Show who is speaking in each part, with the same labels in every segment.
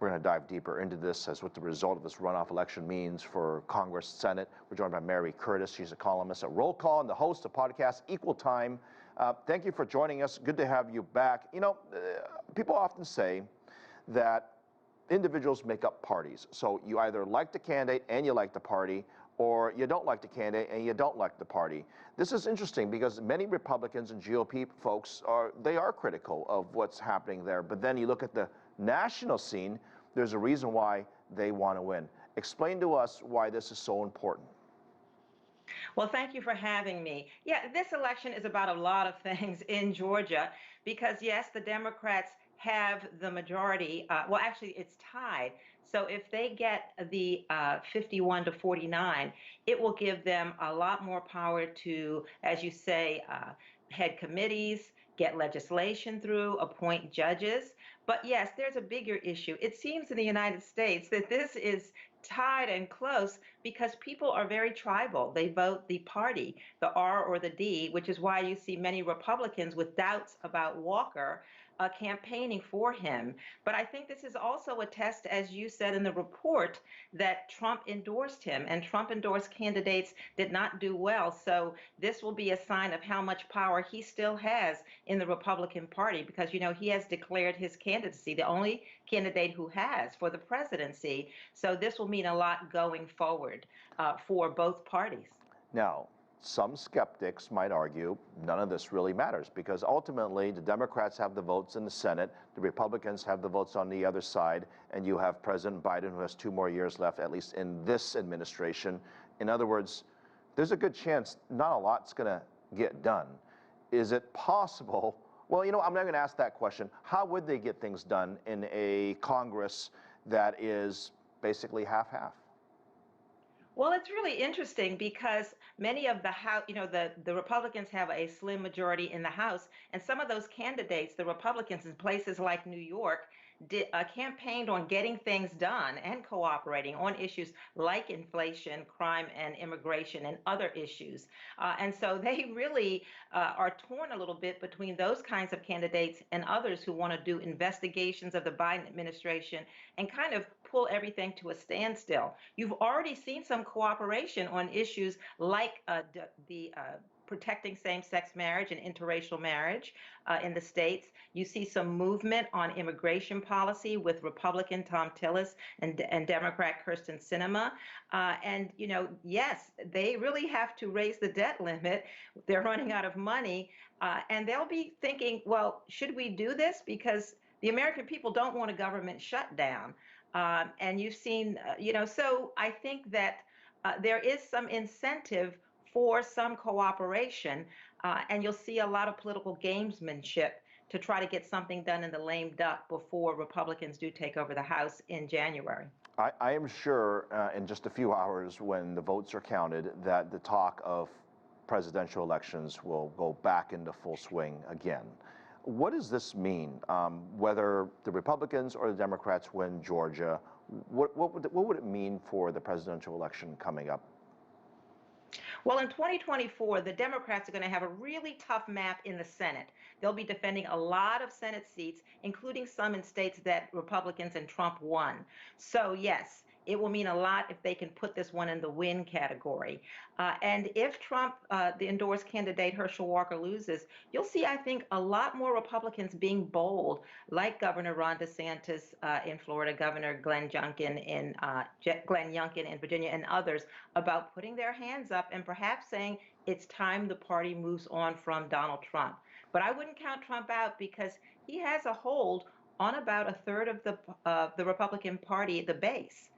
Speaker 1: We're going to dive deeper into this as what the result of this runoff election means for Congress, Senate. We're joined by Mary Curtis. She's a columnist at Roll Call and the host of podcast Equal Time. Thank you for joining us. Good to have you back. You know, people often say that individuals make up parties. So you either like the candidate and you like the party, or you don't like the candidate and you don't like the party. This is interesting because many Republicans and GOP folks are critical of what's happening there. But then you look at the national scene, there's a reason why they want to win. Explain to us why this is so important.
Speaker 2: Well, thank you for having me. Yeah, this election is about a lot of things in Georgia because, yes, the Democrats have the majority. Well, actually, it's tied. So if they get the 51 to 49, it will give them a lot more power to, as you say, head committees, get legislation through, appoint judges. But yes, there's a bigger issue. It seems in the United States that this is tied and close because people are very tribal. They vote the party, the R or the D, which is why you see many Republicans with doubts about Walker campaigning for him. But I think this is also a test, as you said in the report, that Trump endorsed him, and Trump endorsed candidates did not do well. So this will be a sign of how much power he still has in the Republican Party, because, you know, he has declared his candidacy, the only candidate who has for the presidency. So this will mean a lot going forward for both parties.
Speaker 1: Now, some skeptics might argue none of this really matters because ultimately the Democrats have the votes in the Senate, the Republicans have the votes on the other side, and you have President Biden who has 2 more years left, at least in this administration. In other words, there's a good chance not a lot's going to get done. Is it possible? Well, you know, I'm not going to ask that question. How would they get things done in a Congress that is basically half-half?
Speaker 2: Well, it's really interesting because many of the House, you know, the Republicans have a slim majority in the House, and some of those candidates, the Republicans in places like New York, campaigned on getting things done and cooperating on issues like inflation, crime, and immigration, and other issues. And so they really are torn a little bit between those kinds of candidates and others who want to do investigations of the Biden administration and kind of pull everything to a standstill. You've already seen some cooperation on issues like protecting same-sex marriage and interracial marriage in the states. You see some movement on immigration policy with Republican Tom Tillis and Democrat Kirsten Sinema. And, you know, yes, they really have to raise the debt limit. They're running out of money. And they'll be thinking, well, should we do this? Because the American people don't want a government shutdown. And you've seen, you know, so I think that there is some incentive for some cooperation, and you'll see a lot of political gamesmanship to try to get something done in the lame duck before Republicans do take over the House in January.
Speaker 1: I am sure in just a few hours when the votes are counted that the talk of presidential elections will go back into full swing again. What does this mean, whether the Republicans or the Democrats win Georgia? What would it mean for the presidential election coming up?
Speaker 2: Well, in 2024, the Democrats are going to have a really tough map in the Senate. They'll be defending a lot of Senate seats, including some in states that Republicans and Trump won. So, yes, it will mean a lot if they can put this one in the win category. And if Trump, the endorsed candidate Herschel Walker, loses, you'll see, I think, a lot more Republicans being bold, like Governor Ron DeSantis in Florida, Governor Glenn Youngkin in Virginia, and others, about putting their hands up and perhaps saying it's time the party moves on from Donald Trump. But I wouldn't count Trump out because he has a hold on about a third of the Republican Party, the base.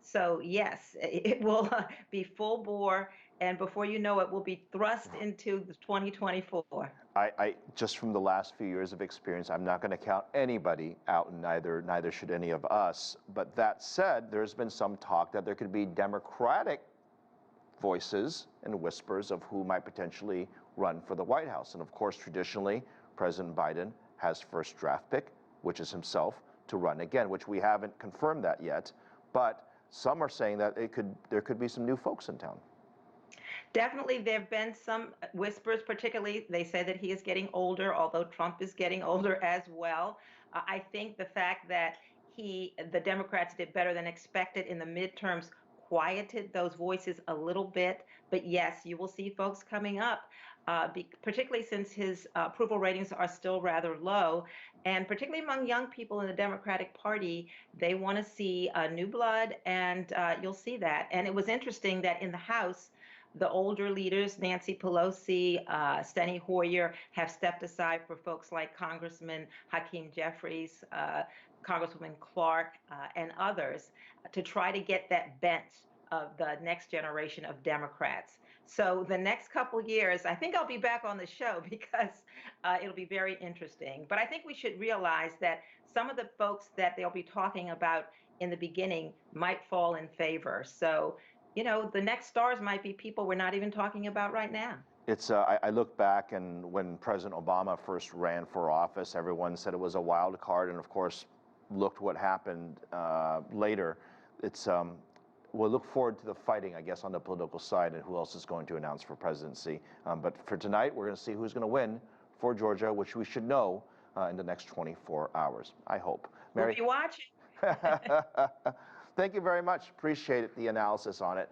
Speaker 2: So yes, it will be full bore, and before you know it, we'll be thrust into 2024.
Speaker 1: I just from the last few years of experience, I'm not going to count anybody out, and neither should any of us. But that said, there's been some talk that there could be Democratic voices and whispers of who might potentially run for the White House. And of course, traditionally, President Biden has first draft pick, which is himself, to run again, which we haven't confirmed that yet. But some are saying that there could be some new folks in town.
Speaker 2: Definitely, there have been some whispers, particularly they say that he is getting older, although Trump is getting older as well. I think the fact that the Democrats did better than expected in the midterms, quieted those voices a little bit. But yes, you will see folks coming up, particularly since his approval ratings are still rather low. And particularly among young people in the Democratic Party, they want to see new blood, and you'll see that. And it was interesting that in the House, the older leaders, Nancy Pelosi, Steny Hoyer, have stepped aside for folks like Congressman Hakeem Jeffries, Congresswoman Clark, and others to try to get that bench of the next generation of Democrats. So the next couple years, I think I'll be back on the show because it'll be very interesting. But I think we should realize that some of the folks that they'll be talking about in the beginning might fall in favor. So, the next stars might be people we're not even talking about right now.
Speaker 1: I look back, and when President Obama first ran for office, everyone said it was a wild card, and of course, looked what happened later. We'll look forward to the fighting, I guess, on the political side and who else is going to announce for presidency. But for tonight, we're going to see who's going to win for Georgia, which we should know in the next 24 hours, I hope.
Speaker 2: Mary? We'll be watching.
Speaker 1: Thank you very much. Appreciate it, the analysis on it.